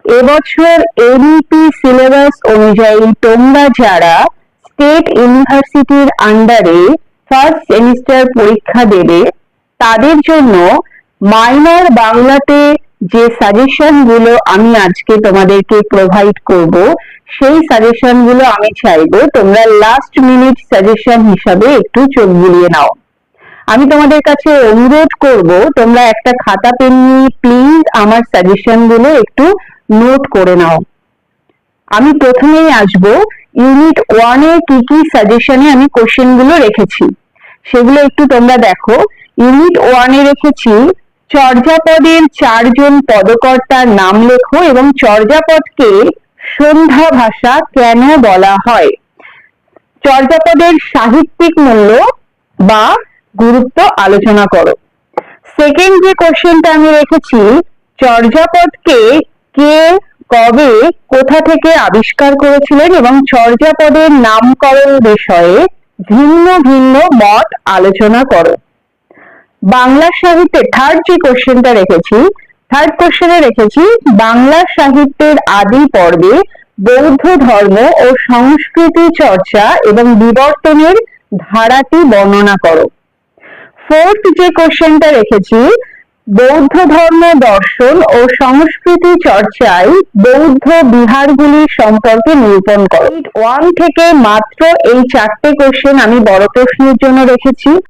এবছর NEP syllabus অনুযায়ী তোমরা যারা স্টেট ইউনিভার্সিটির আন্ডারে ফার্স্ট সেমিস্টার পরীক্ষা দেবে তাদের জন্য মাইনর বাংলাতে যে সাজেশন গুলো আমি আজকে তোমাদেরকে প্রোভাইড করব সেই সাজেশন গুলো আমি চাইবো তোমরা লাস্ট মিনিট সাজেশন হিসাবে একটু চোখ বুলিয়ে নাও। আমি তোমাদের কাছে অনুরোধ করব তোমরা একটা খাতা পেন নিয়ে প্লিজ আমার সাজেশন গুলো একটু নোট করে নাও। আমি প্রথমেই আসবো ইউনিট 1 এ কি কি সাজেশনে আমি কোশ্চেন গুলো রেখেছি সেগুলো একটু তোমরা দেখো। ইউনিট 1 এ রেখেছি চর্যাপদের 4 জন পদকর্তার নাম লেখো এবং চর্যাপদকে সন্ধ্যা ভাষা কেন বলা হয়। চর্যাপদের সাহিত্যিক মূল্য বা গুরুত্ব আলোচনা করো। সেকেন্ড যে কোশ্চেনটা আমি রেখেছি চর্যাপদকে কে কবে কোথা থেকে আবিষ্কার করেছিলেন এবং চর্যাপদের নামকরণ বিষয়ে ভিন্ন ভিন্ন মত আলোচনা করো। বাংলা সাহিত্যে থার্ড যে কোশ্চেনটা রেখেছি থার্ড কোশ্চেনে রেখেছি বাংলা সাহিত্যের আদি পর্বে বৌদ্ধ ধর্ম ও সংস্কৃতি চর্চা এবং বিবর্তনের ধারাটি বর্ণনা করো। ফোর্থ যে কোশ্চেনটা রেখেছি বৌদ্ধ ধর্ম দর্শন ও সংস্কৃতি চর্চায় বৌদ্ধ বিহারগুলি সম্পর্কে নিরূপণ করো। 1 থেকে মাত্র এই 4টে কোশ্চেন আমি বড় প্রশ্নের জন্য রেখেছি।